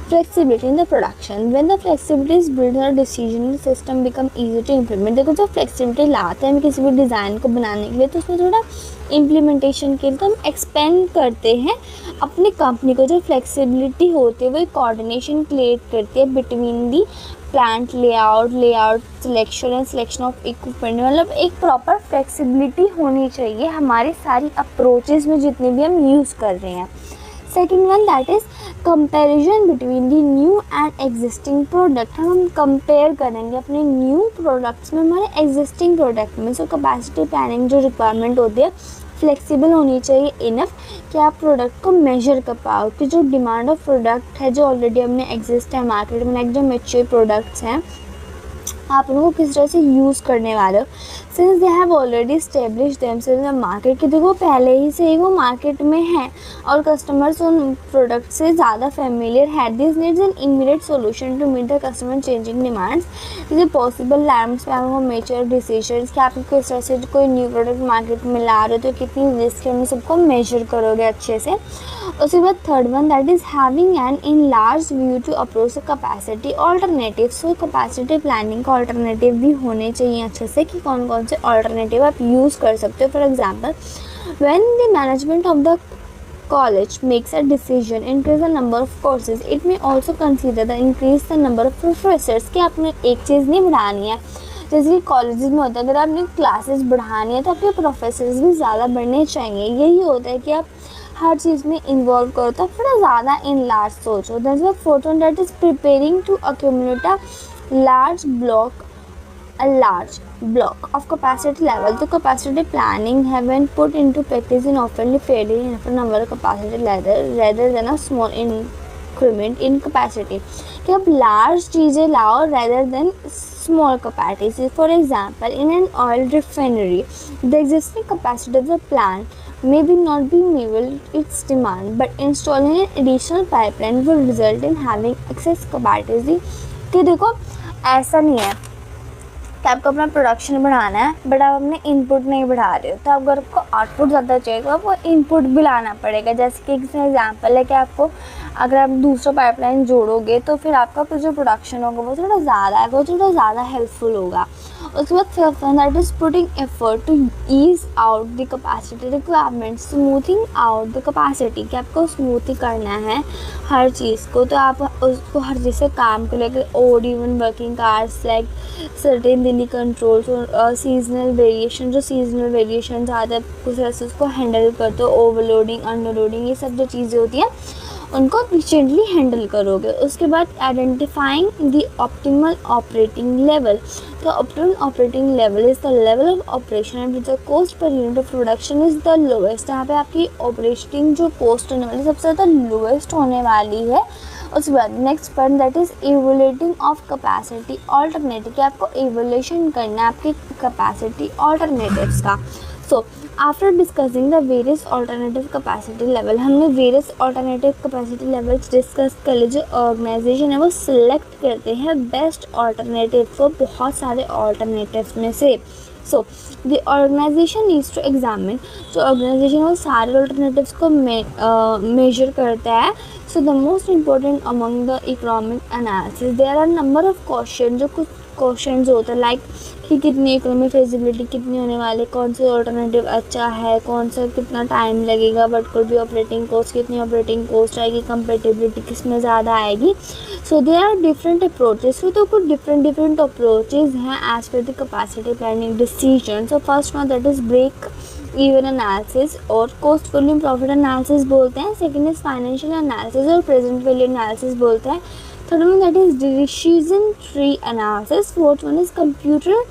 flexibility in the production. When the flexibility is built in a decision, the system become easy to implement. देखो जब flexibility लाते हैं हम किसी भी design को बनाने के लिए, तो उसमें थोड़ा इम्प्लीमेंटेशन के लिए तो हम एक्सपेंड करते हैं अपनी कंपनी को। जो फ्लेक्सिबिलिटी होती है वो एक कोऑर्डिनेशन क्रिएट करती है between the plant layout selection and selection of equipment, मतलब एक प्रॉपर फ्लेक्सिबिलिटी होनी चाहिए हमारी सारी अप्रोचेस में जितने भी हम यूज़ कर रहे हैं। Second one that is comparison between the new and existing product, हम कंपेयर करेंगे अपने न्यू प्रोडक्ट्स में हमारे एग्जिस्टिंग प्रोडक्ट में। सो कैपेसिटी प्लानिंग जो रिक्वायरमेंट होती है फ्लेक्सिबल होनी चाहिए इनफ कि आप प्रोडक्ट को मेजर कर पाओ कि जो डिमांड ऑफ प्रोडक्ट है जो ऑलरेडी हमने एग्जिस्ट है मार्केट में, लाइक जो मेच्योर प्रोडक्ट्स हैं आप उनको किस तरह से यूज़ करने वाले हो। Since they have already establish themselves in the market, कि देखो पहले ही से ही वो मार्केट में हैं और कस्टमर्स उन प्रोडक्ट से ज़्यादा फेमिलियर है। This needs an immediate solution to meet the customer changing demands. इसे पॉसिबल लैम्स पे आपको मेच्योर डिसीजंस कि आप किस तरह से कोई न्यू प्रोडक्ट मार्केट में ला रहे हो तो कितनी रिस्क है उन सबको मेजर करोगे अच्छे से। उसके बाद third one that is having an in large view to approach the capacity alternative. So capacity planning का ऑल्टरनेटिव भी होने चाहिए अच्छे से कि कौन कौन से ऑल्टरनेटिव आप यूज़ कर सकते हो। For example when the management of the college makes a decision increase the number of courses, it may also consider the increase the number of professors। कि आपने एक चीज़ नहीं बढ़ानी है, जैसे कि कॉलेजेस में होता है, अगर आपने क्लासेस बढ़ानी है तो आपके प्रोफेसर्स भी ज़्यादा बढ़ने चाहिए। यही होता है कि आप हर चीज़ में इन्वॉल्व करो तो थोड़ा ज़्यादा इन लार्ज सोचो। That's the fourth one, that is preparing to accumulate a large block of capacity level। तो capacity planning have been put into practice in often fairly enough number of capacity rather than a small increment in capacity। कि आप large चीज़ें लाओ rather than small capacity। For example, in an oil refinery, the existing capacity of the plant maybe not be meet its demand, but installing an additional pipeline will result in having excess capacity। कि देखो ऐसा नहीं है कि आपको अपना production बढ़ाना है बट आप अपने इनपुट नहीं बढ़ा रहे हो, तो आप अगर आपको आउटपुट ज़्यादा चाहिए तो आपको इनपुट भी लाना पड़ेगा। जैसे कि एक एग्जांपल है कि आपको अगर आप दूसरा पाइपलाइन जोड़ोगे तो फिर आपका जो प्रोडक्शन होगा वो थोड़ा ज़्यादा है, वो थोड़ा ज़्यादा हेल्पफुल होगा। उसके बाद fifth one, that is putting effort to ease out the capacity requirement, smoothing out the capacity. कि आपको स्मूथ ही करना है हर चीज़ को, तो आप उसको हर चीज़ से काम को लेकर odd even working hours like certain daily controls और सीजनल वेरिएशन, जो सीजनल वेरिएशन आते हैं कुछ ऐसे उसको हैंडल करते हो, ओवरलोडिंग अंडरलोडिंग, ये सब जो चीज़ें होती हैं उनको एफिशिएंटली हैंडल करोगे। उसके बाद identifying the optimal operating level. तो optimal operating level is the level of operation and the cost per unit of production is the lowest. यहाँ पे आपकी ऑपरेटिंग जो कॉस्ट होने वाली सबसे ज़्यादा लोएस्ट होने वाली है। उसके बाद next point, that is evaluating of capacity alternative. कि आपको इवोल्यूशन करना है आपकी कैपेसिटी ऑल्टरनेटिव्स का। So after discussing the various alternative capacity level, हमने various alternative capacity levels discuss कर लिए। जो ऑर्गेनाइजेशन है वो सिलेक्ट करते हैं बेस्ट ऑल्टरनेटिव को बहुत सारे ऑल्टरनेटिव्स में से। So the organisation needs to examine, जो ऑर्गेनाइजेशन वो सारे ऑल्टरनेटिव्स को मेजर करता है। So the most important among the economic analysis, there are number of question, जो कुछ क्वेश्चन होते हैं लाइक कि कितनी इकोनॉमिक फिजिबिलिटी कितनी होने वाली, कौन सा ऑल्टरनेटिव अच्छा है, कौन सा कितना टाइम लगेगा, बट कोई भी ऑपरेटिंग कॉस्ट कितनी ऑपरेटिंग कॉस्ट आएगी, कंपेटेबिलिटी किस में ज़्यादा आएगी। So there are different approaches. तो कुछ डिफरेंट अप्रोचेज हैं as per the capacity planning decision. So first one, that is break even analysis और कॉस्ट वॉल्यूम प्रॉफिट एनालिसिस बोलते हैं। सेकेंड इज़ फाइनेंशियल एनालिसिस और प्रेजेंट वैल्यू एनालिसिस बोलते हैं। Third one, that is decision tree analysis. Fourth one is computer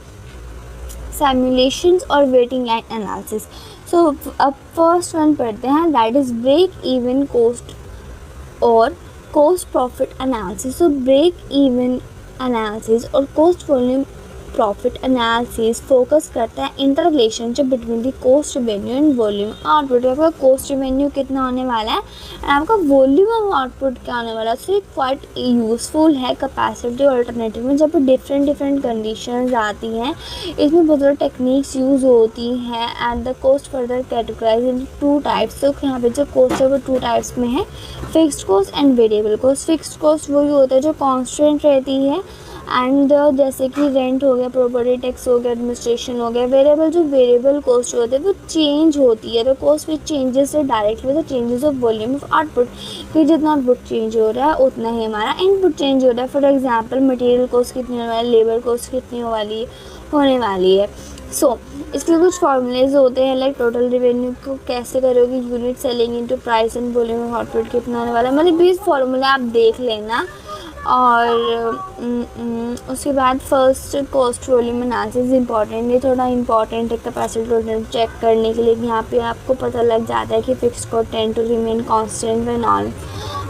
simulations और waiting line analysis. So अब first one पढ़ते हैं, that is break even cost और cost profit analysis. So break even analysis और cost volume profit analysis focus करता है inter relationship between the cost revenue and volume output. आपका cost revenue कितना होने वाला है एंड आपका वॉल्यूम ऑफ आउटपुट क्या होने वाला है। सो ये क्वाइट यूज़फुल है कैपेसिटी ऑल्टरनेटिव में, जब डिफरेंट कंडीशंस आती हैं इसमें बहुत सारी टेक्निक्स यूज़ होती हैं। And the cost further categorise in two types. तो यहाँ पे जो कॉस्ट है वो टू टाइप्स में है, fixed cost and variable cost. Fixed cost वही होता है जो कॉन्स्टेंट रहती है एंड जैसे कि रेंट हो गया, प्रॉपर्टी टैक्स हो गया, एडमिनिस्ट्रेशन हो गया। वेरिएबल जो वेरिएबल कॉस्ट होते हैं वो चेंज होती है। तो कॉस्ट विच चेंजेस है directly the changes of volume of output, कि जितना आउटपुट चेंज हो रहा है उतना ही हमारा इनपुट चेंज हो रहा है। फॉर एग्जाम्पल मटेरियल कॉस्ट कितनी होने वाली, लेबर कॉस्ट कितनी होने वाली है। सो इसके कुछ फॉर्मूलेज होते हैं लाइक टोटल रिवेन्यू को कैसे करोगे, unit selling into price and volume of output कितना होने वाला है, मतलब 20 फॉर्मूले आप देख लेना। और उसके बाद first cost volume analysis important है, थोड़ा इंपॉर्टेंट है कैपेसिटी चेक करने के लिए। यहाँ पे आपको पता लग जाता है कि fixed cost tend to remain constant when on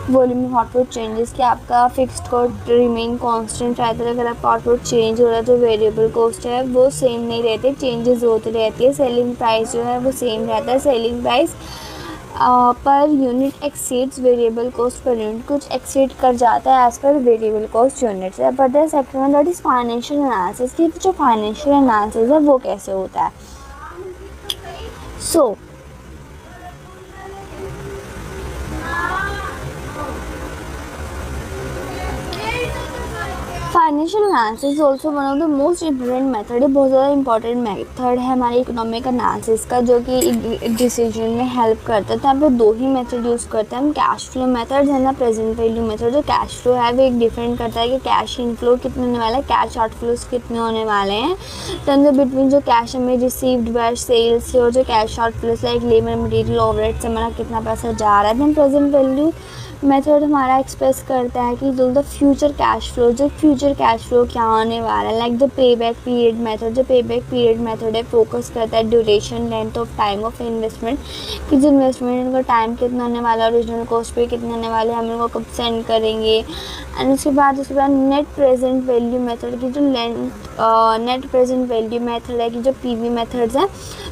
volume of output changes, कि आपका फिक्स्ड कॉस्ट रिमेन कांस्टेंट रहता है। अगर आपका आउटपुट चेंज हो रहा है तो वेरिएबल कॉस्ट है वो सेम नहीं रहते, चेंजेस होती रहती है। सेलिंग प्राइस जो है वो सेम रहता है, selling price per unit exceeds variable cost per unit, कुछ एक्सीड कर जाता है as per variable cost unit है। But the second one that is financial analysis, कि जो फाइनेंशियल एनालिसिस है वो कैसे होता है। So financial analysis is also one of the most important method है, बहुत ज़्यादा इंपॉर्टेंट मेथड है हमारे इकोनॉमिक एनालिसिस का, जो कि डिसीजन में हेल्प करता है। तो यहाँ पे दो ही मेथड यूज़ करते हैं हम, कैश फ्लो मेथड है ना प्रेजेंट वैल्यू मेथड। जो कैश फ्लो है वो एक डिफरेंट करता है कि कैश इनफ्लो कितने होने वाला है, कैश आउटफ्लोज कितने होने वाले हैं, तो बिटवीन जो कैश हमें रिसीव्ड बाय सेल्स और जो cash outflows like labour material overhead से हमारा कितना पैसा जा रहा है। देन प्रेजेंट वैल्यू मेथड हमारा एक्सप्रेस करता है कि जो द फ्यूचर कैश फ्लो, जो फ्यूचर कैश फ्लो क्या होने वाला है। Like the pay back period method, जो पे बैक पीरियड मेथड है फोकस करता है duration length of time of investment, कि जो इन्वेस्टमेंट का टाइम कितना होने वाला है, ओरिजिनल कॉस्ट पे कितना होने वाले, हम लोग को कब सेंड करेंगे। एंड उसके बाद नेट प्रेजेंट वैल्यू मेथड की जो नेट प्रेजेंट वैल्यू मेथड है कि जो पीवी मेथड्स हैं,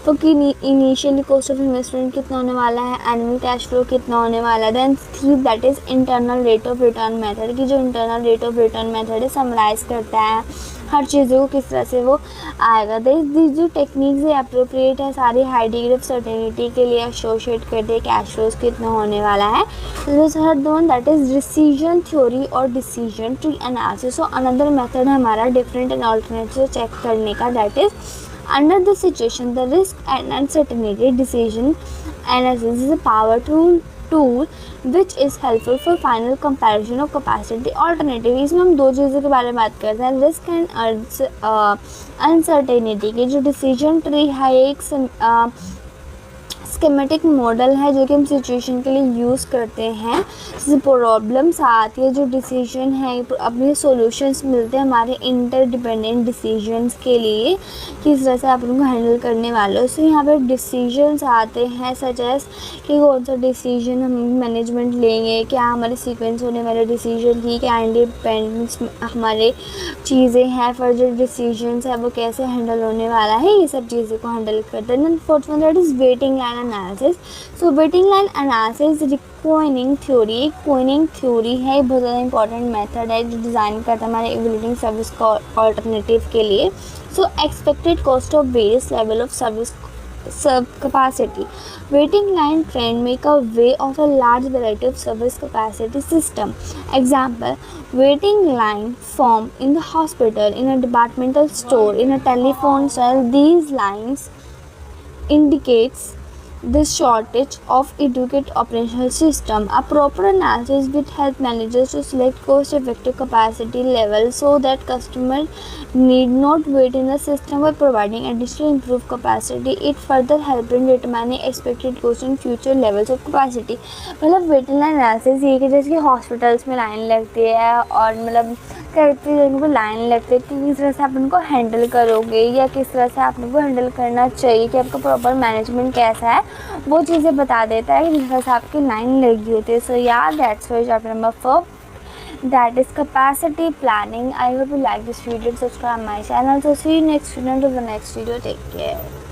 तो कि इनिशियली कॉस्ट ऑफ इन्वेस्टमेंट कितना होने वाला है, एनुअल कैश फ्लो कितना होने वाला है। देन थी that is internal rate of return method, की जो internal rate of return method है समराइज करता है हर चीज़ों को किस तरह से वो आएगा। दी जो टेक्निक्स है अप्रोप्रिएट है सारी हाई डिग्री ऑफ सर्टेनिटी के लिए एसोशिएट करते हैं कैश फ्लोज कितना होने वाला है। Third one that is decision theory और decision tree analysis. So another method है हमारा डिफरेंट एंड अल्टरनेटिव चेक करने का, that is under the situation the risk and uncertainty decision analysis is a power tool which is helpful for final comparison of capacity alternative। इसमें हम दो चीज़ों के बारे में बात करते हैं, रिस्क एंड अनसर्टेनिटी की। जो डिसीजन ट्री है एक स्कीमेटिक मॉडल है जो कि हम सिचुएशन के लिए यूज़ करते हैं। जैसे प्रॉब्लम्स आती है, जो डिसीजन है अपने सॉल्यूशंस मिलते हैं हमारे इंटरडिपेंडेंट डिसीजंस के लिए, किस तरह से आप उनको हैंडल करने वाले हो। सो यहाँ पे डिसीजंस आते हैं सच एज कि कौन सा डिसीजन हम मैनेजमेंट लेंगे, क्या हमारे सीक्वेंस होने वाले डिसीजन की, क्या इंडिपेंडेंस हमारे चीज़ें हैं, फर्दर डिसीजंस है वो कैसे हैंडल होने वाला है, ये सब चीज़ों को हैंडल करते हैं। Then fourth one that is waiting line analysis. So waiting line analysis queuing theory, एक कोइनिंग थ्योरी है, बहुत ज़्यादा इंपॉर्टेंट मेथड है जो डिज़ाइन करता है हमारे इवैल्यूएटिंग सर्विस को ऑल्टरनेटिव के लिए। सो expected cost of various level of service capacity. Waiting line trend make a way of a large variety of service capacity system. Example, waiting line form in the hospital, in a departmental store, in a telephone cell. These lines indicates the shortage of adequate operational system. A proper analysis will help managers to select cost-effective capacity level so that customer need not wait in the system. By providing additional improved capacity, it further help in determining expected cost and future levels of capacity. मतलब waiting line analysis ये कि जैसे कि hospitals में line लगती है और मतलब कई जगह पर लाइन लगती है कि किस तरह से आप उनको हैंडल करोगे या किस तरह से आप उनको हैंडल करना चाहिए, कि आपका प्रॉपर मैनेजमेंट कैसा है, वो चीज़ें बता देता है कि जिस तरह से आपकी लाइन लगी होती है। सो या that's why chapter number 4, that is capacity planning. I hope you like this video. Subscribe my channel. So see you next video. To the next video. Take care.